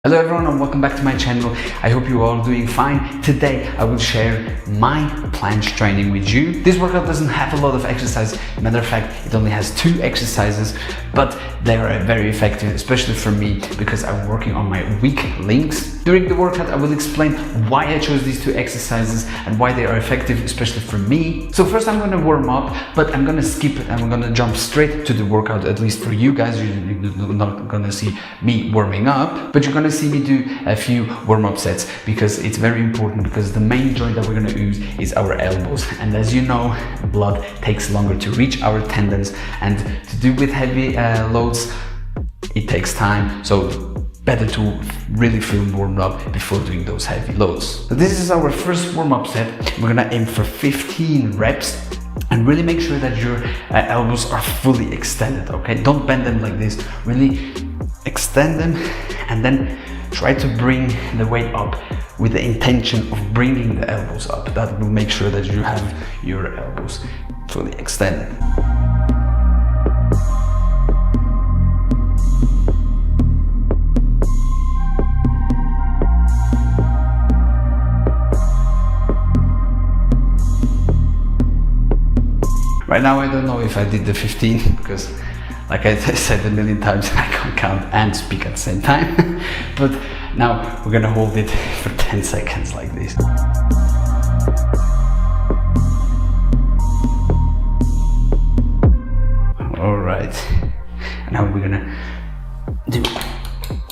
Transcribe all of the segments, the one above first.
Hello everyone and welcome back to my channel. I hope you are all doing fine. Today I will share my planche training with you. This workout doesn't have a lot of exercise. Matter of fact, it only has 2 exercises, but they are very effective, especially for me because I'm working on my weak links. During the workout I will explain why I chose these 2 exercises and why they are effective, especially for me. So first I'm going to warm up, but I'm going to skip it and I'm going to jump straight to the workout. At least for you guys, you're not going to see me warming up, but you're going to see me do a few warm-up sets because it's very important, because the main joint that we're going to use is our elbows, and as you know, blood takes longer to reach our tendons, and to do with heavy loads it takes time, so better to really feel warmed up before doing those heavy loads. So this is our first warm-up set. We're gonna aim for 15 reps and really make sure that your elbows are fully extended, okay? Don't bend them like this, really extend them and then try to bring the weight up with the intention of bringing the elbows up. That will make sure that you have your elbows fully extended. Right now I don't know if I did the 15 because, like I said a million times, I can't count and speak at the same time. But now we're gonna hold it for 10 seconds like this. Alright, now we're gonna do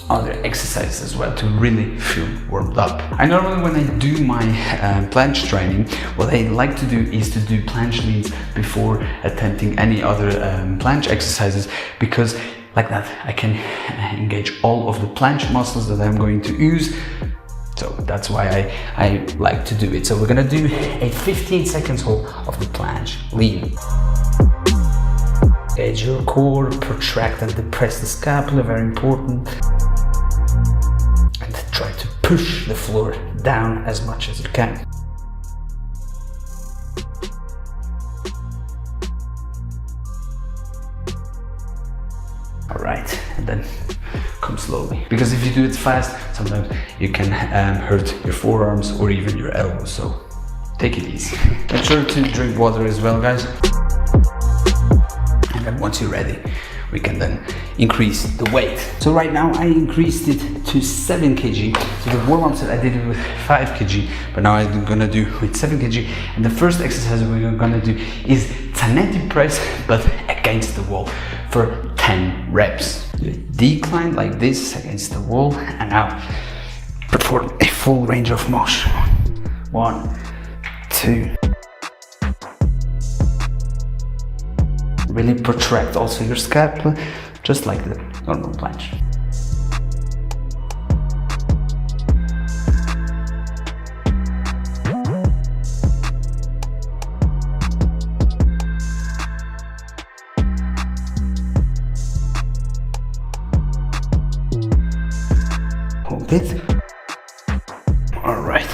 other exercises as well to really feel warmed up. I normally, when I do my planche training, what I like to do is to do planche leans before attempting any other planche exercises, because like that I can engage all of the planche muscles that I'm going to use. So that's why I like to do it. So we're gonna do a 15 seconds hold of the planche lean. Engage your core, protract and depress the scapula, very important. And try to push the floor down as much as you can. Alright, and then come slowly. Because if you do it fast, sometimes you can hurt your forearms or even your elbows, so take it easy. Make sure to drink water as well, guys. And then once you're ready, we can then increase the weight. So right now I increased it to 7 kg. So the warm-up set I did it with 5 kg, but now I'm gonna do with 7 kg. And the first exercise we're gonna do is Zanetti press, but against the wall for 10 reps. Decline like this against the wall, and now perform a full range of motion. 1, 2. Really protract also your scapula, just like the normal planche. Hold it. All right.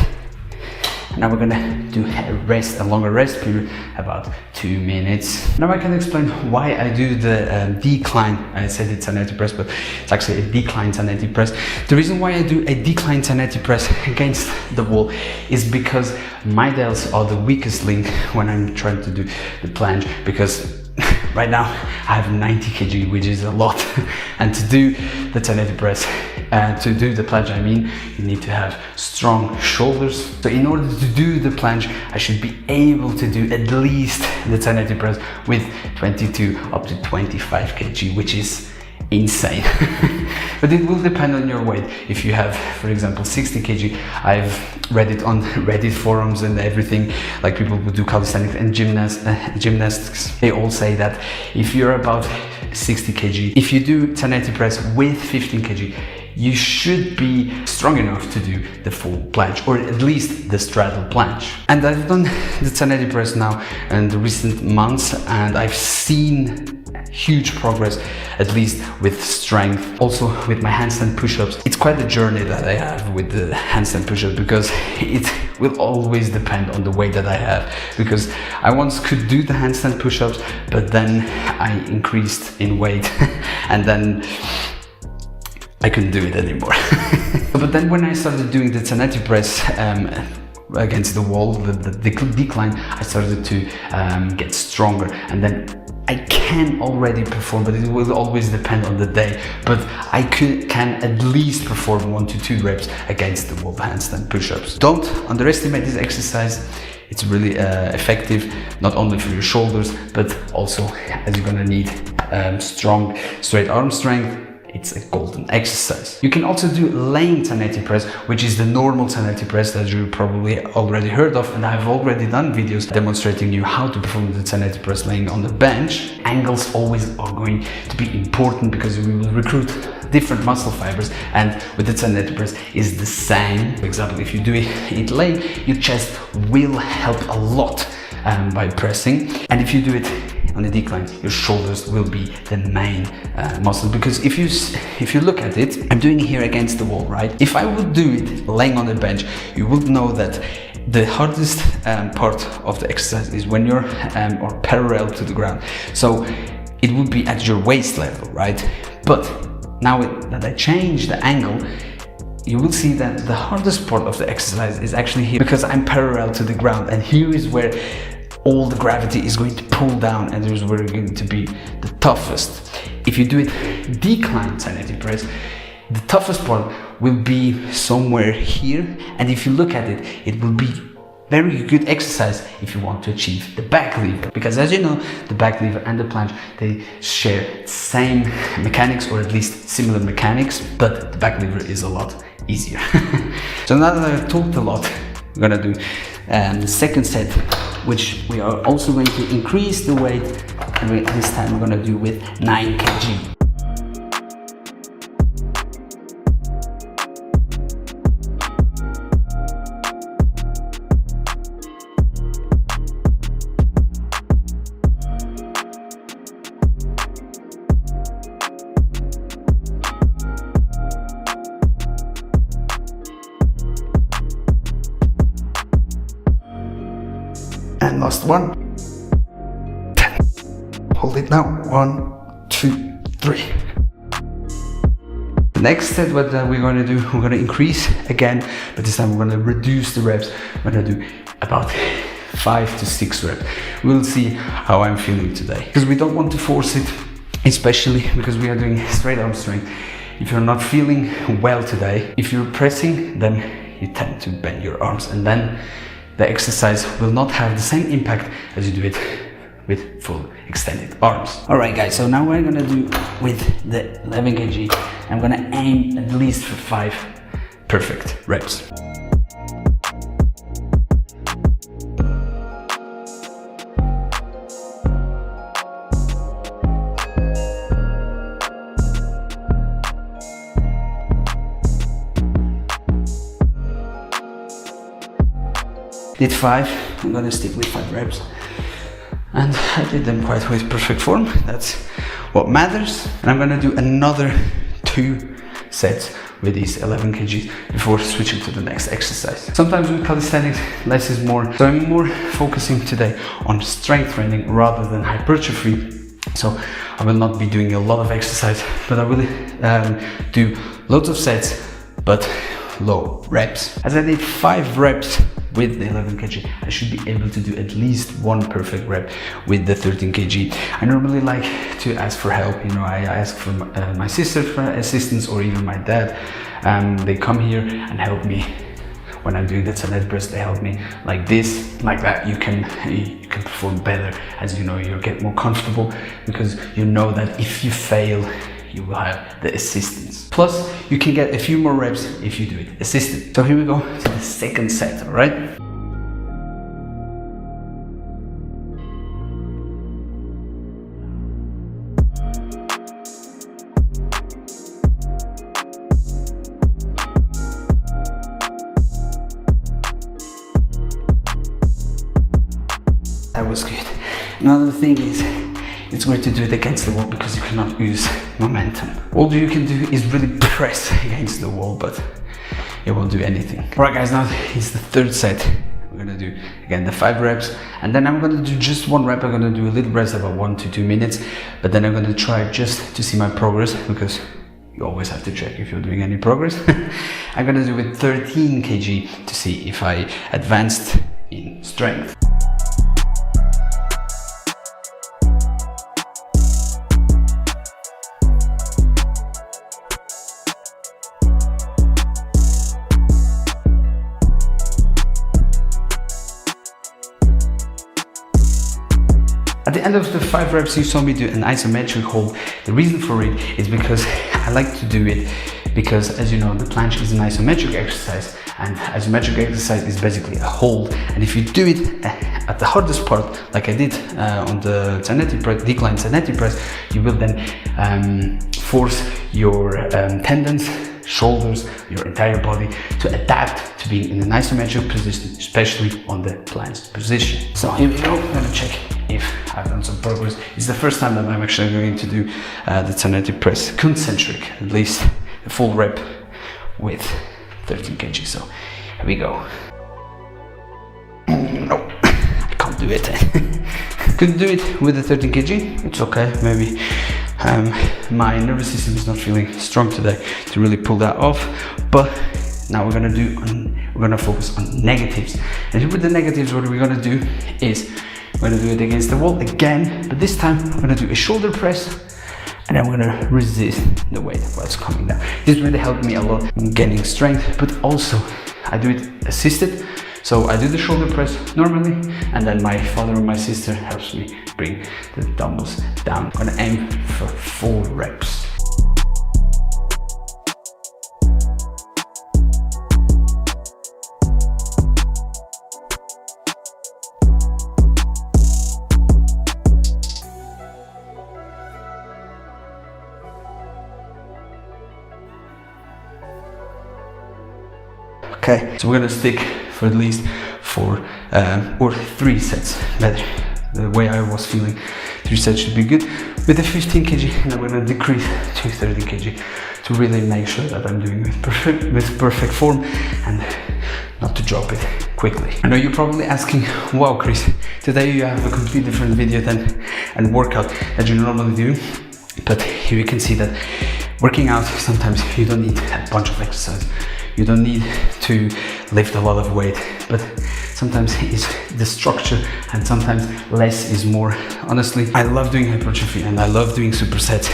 Now we're gonna do a longer rest period, about 2 minutes. Now I can explain why I do the decline. I said it's Zanetti press, but it's actually a decline Zanetti press. The reason why I do a decline Zanetti press against the wall is because my delts are the weakest link when I'm trying to do the planche, because right now I have 90 kg, which is a lot. And to do the Zanetti press, to do the planche, I mean, you need to have strong shoulders. So in order to do the planche, I should be able to do at least the Zanetti press with 22 up to 25 kg, which is insane. But it will depend on your weight. If you have, for example, 60 kg, I've read it on Reddit forums and everything, like people who do calisthenics and gymnastics, they all say that if you're about 60 kg, if you do Zanetti press with 15 kg, you should be strong enough to do the full planche, or at least the straddle planche. And I've done the Zanetti press now in the recent months, and I've seen huge progress, at least with strength. Also with my handstand push-ups, it's quite a journey that I have with the handstand push-ups, because it will always depend on the weight that I have. Because I once could do the handstand push-ups, but then I increased in weight and then I couldn't do it anymore. But then when I started doing the Zanetti press against the wall, the decline, I started to get stronger, and then I can already perform, but it will always depend on the day, but I can at least perform 1 to 2 reps against the wall handstand push-ups. Don't underestimate this exercise. It's really effective, not only for your shoulders, but also as you're gonna need strong straight arm strength. It's a golden exercise. You can also do laying Zanetti press, which is the normal Zanetti press that you probably already heard of, and I've already done videos demonstrating you how to perform the Zanetti press laying on the bench. Angles always are going to be important because we will recruit different muscle fibers, and with the Zanetti press is the same. For example, if you do it laying, your chest will help a lot by pressing, and if you do it on the decline, your shoulders will be the main muscle, because if you look at it, I'm doing it here against the wall, right? If I would do it laying on the bench, you would know that the hardest part of the exercise is when you're or parallel to the ground, so it would be at your waist level, right? But now that I change the angle, you will see that the hardest part of the exercise is actually here, because I'm parallel to the ground, and here is where all the gravity is going to pull down, and there's where it's going to be the toughest. If you do it decline Zanetti press, the toughest part will be somewhere here, and if you look at it, it will be very good exercise if you want to achieve the back lever, because as you know, the back lever and the planche, they share same mechanics, or at least similar mechanics, but the back lever is a lot easier. So now that I've talked a lot, we're gonna do the second set, which we are also going to increase the weight, and this time we're going to do with 9 kg. And last one. 10. Hold it now. 1, 2, 3. The next set, what we're going to do, we're going to increase again, but this time we're going to reduce the reps. We're going to do about 5 to 6 reps. We'll see how I'm feeling today, because we don't want to force it, especially because we are doing straight arm strength. If you're not feeling well today, if you're pressing, then you tend to bend your arms, and then the exercise will not have the same impact as you do it with full extended arms. Alright guys, so now we're gonna do with the 11 kg. I'm gonna aim at least for 5 perfect reps. Did 5, I'm gonna stick with 5 reps, and I did them quite with perfect form. That's what matters. And I'm gonna do another 2 sets with these 11 kgs before switching to the next exercise. Sometimes with calisthenics, less is more, so I'm more focusing today on strength training rather than hypertrophy. So I will not be doing a lot of exercise, but I will do loads of sets but low reps. As I did 5 reps with the 11 kg, I should be able to do at least 1 perfect rep with the 13 kg. I normally like to ask for help, you know, I ask for my sister for assistance, or even my dad. They come here and help me when I'm doing the Zanetti press. They help me like this, like that. You can perform better as you know, you get more comfortable, because you know that if you fail, you will have the assistance. Plus, you can get a few more reps if you do it assisted. So here we go to the second set, all right? That was good. Another thing is, it's great to do it against the wall because you cannot use momentum. All you can do is really press against the wall, but it won't do anything. Alright guys, now it's the third set. We're gonna do again the 5 reps, and then I'm gonna do just 1 rep. I'm gonna do a little rest about 1 to 2 minutes, but then I'm gonna try just to see my progress, because you always have to check if you're doing any progress. I'm gonna do it 13 kg to see if I advanced in strength. At the end of the 5 reps, you saw me do an isometric hold. The reason for it is because I like to do it because, as you know, the planche is an isometric exercise, and isometric exercise is basically a hold. And if you do it at the hardest part, like I did on the Zanetti press, Incline Zanetti press, you will then force your tendons, shoulders, your entire body to adapt to being in an isometric position, especially on the planche position. So here we go. I'm gonna check if I've done some progress. It's the first time that I'm actually going to do the Zanetti press concentric, at least a full rep with 13 kg. So here we go. No, I can't do it. Couldn't do it with the 13 kg. It's okay. Maybe my nervous system is not feeling strong today to really pull that off. But now we're gonna focus on negatives. And with the negatives, what we're gonna do is we're gonna do it against the wall again, but this time I'm gonna do a shoulder press, and I'm gonna resist the weight while it's coming down. This really helped me a lot in gaining strength, but also I do it assisted. So I do the shoulder press normally, and then my father or my sister helps me bring the dumbbells down. I'm gonna aim for 4 reps. Okay, so we're gonna stick for at least 4 or 3 sets. Better, the way I was feeling, 3 sets should be good. With the 15 kg, and I'm gonna decrease to 30 kg to really make sure that I'm doing it with perfect form and not to drop it quickly. I know you're probably asking, wow Chris, today you have a completely different video and workout that you normally do. But here you can see that working out, sometimes you don't need a bunch of exercise. You don't need to lift a lot of weight, but sometimes it's the structure, and sometimes less is more. Honestly, I love doing hypertrophy and I love doing supersets,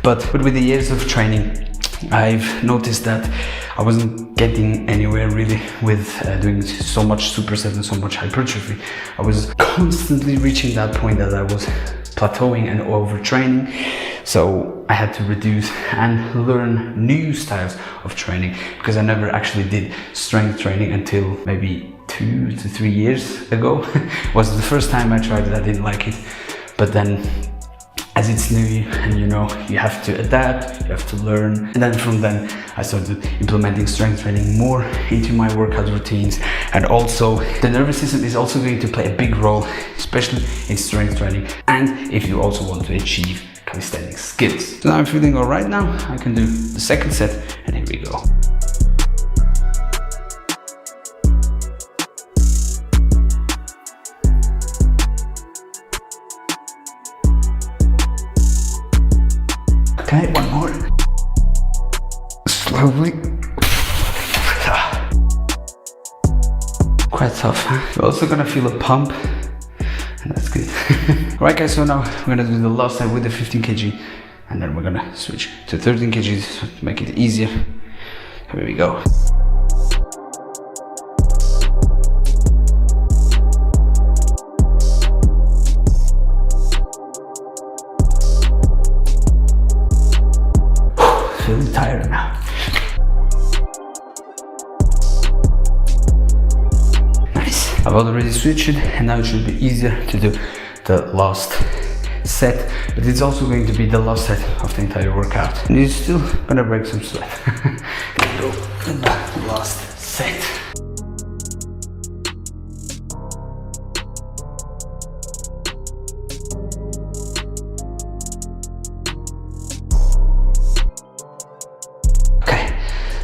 but with the years of training, I've noticed that I wasn't getting anywhere really with doing so much superset and so much hypertrophy. I was constantly reaching that point that I was plateauing and overtraining. So I had to reduce and learn new styles of training, because I never actually did strength training until maybe 2 to 3 years ago. Was the first time I tried it. I didn't like it, but then as it's new, and you know, you have to adapt, you have to learn. And then from then I started implementing strength training more into my workout routines. And also the nervous system is also going to play a big role, especially in strength training, and if you also want to achieve calisthenics skills. So now I'm feeling all right now. I can do the second set, and here we go. Okay, one more. Slowly. Quite tough, huh? You're also gonna feel a pump, and that's good. Alright guys, so now we're gonna do the last set with the 15 kg, and then we're gonna switch to 13 kg to make it easier. Here we go. Feeling tired now. Nice. I've already switched it, and now it should be easier to do the last set, but it's also going to be the last set of the entire workout, and you're still gonna break some sweat. Let's go to the last set.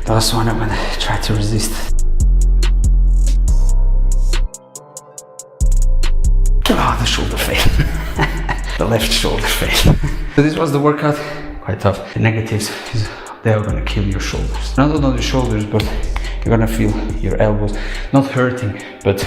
The last one, I'm gonna try to resist. Oh, the shoulder fail. The left shoulder fail. So this was the workout. Quite tough. The negatives is they are gonna kill your shoulders. Not only your shoulders, but you're gonna feel your elbows not hurting, but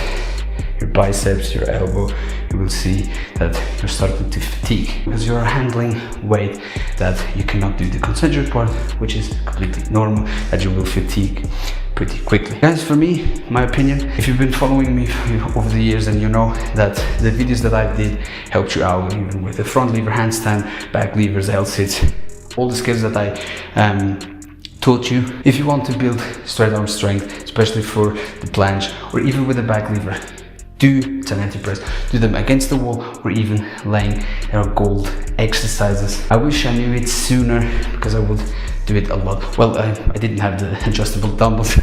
your biceps, your elbow. You will see that you're starting to fatigue because you're handling weight that you cannot do the concentric part, which is completely normal, that you will fatigue pretty quickly. Guys, for me, my opinion, if you've been following me over the years, and you know that the videos that I did helped you out, even with the front lever handstand, back levers, L-sits, all the skills that I taught you. If you want to build straight arm strength, especially for the planche or even with the back lever, do Zanetti press, do them against the wall or even laying. There are gold exercises. I wish I knew it sooner because I would do it a lot. Well, I didn't have the adjustable dumbbells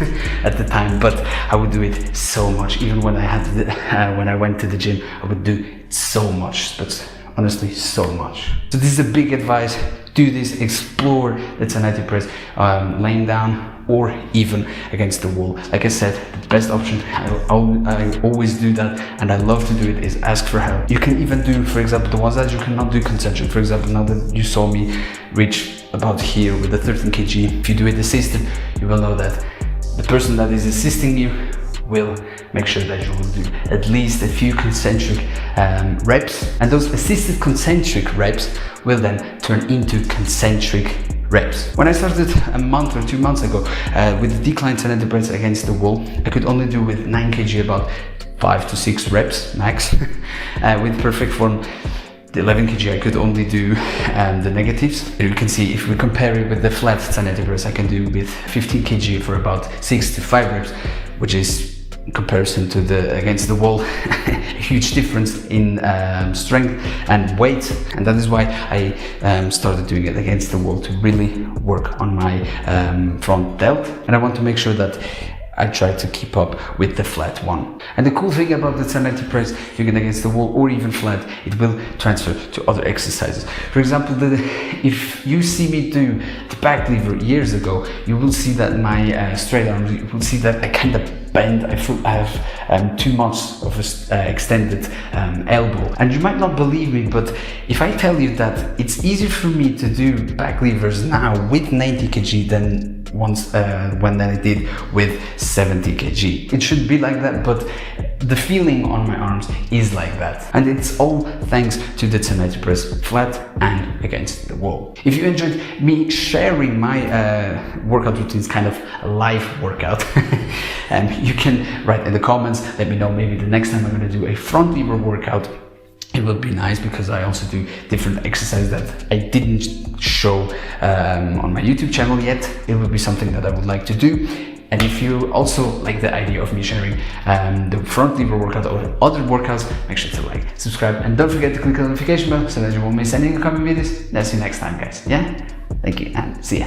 at the time, but I would do it so much. Even when I had when I went to the gym, I would do so much, but honestly, so much. So this is a big advice. Do this, explore the Zanetti press, laying down or even against the wall. Like I said, the best option, I always do that, and I love to do it, is ask for help. You can even do, for example, the ones that you cannot do concentric. For example, now that you saw me reach about here with the 13 kg, if you do it assisted, you will know that the person that is assisting you will make sure that you will do at least a few concentric reps, and those assisted concentric reps will then turn into concentric reps. When I started a month or 2 months ago with the decline Zanetti press against the wall, I could only do with 9 kg about 5 to 6 reps max. With perfect form, the 11 kg I could only do the negatives. You can see if we compare it with the flat Zanetti press, I can do with 15 kg for about 6 to 5 reps, which is in comparison to the against the wall a huge difference in strength and weight, and that is why I started doing it against the wall, to really work on my front delt, and I want to make sure that I try to keep up with the flat one. And the cool thing about the Zanetti press, you get against the wall or even flat, it will transfer to other exercises. For example, if you see me do the back lever years ago, you will see that my straight arms, you will see that I kind of bend. I have too much of an extended elbow, and you might not believe me, but if I tell you that it's easier for me to do back levers now with 90 kg than when I did with 70 kg. It should be like that, but the feeling on my arms is like that, and it's all thanks to the Zanetti press, flat and against the wall. If you enjoyed me sharing my workout routines, kind of a live workout, you can write in the comments, let me know. Maybe the next time I'm going to do a front lever workout, it will be nice, because I also do different exercises that I didn't show on my YouTube channel yet. It will be something that I would like to do. And if you also like the idea of me sharing the front lever workout or other workouts, make sure to like, subscribe, and don't forget to click the notification bell so that you won't miss any upcoming videos. I'll see you next time, guys. Yeah? Thank you, and see ya.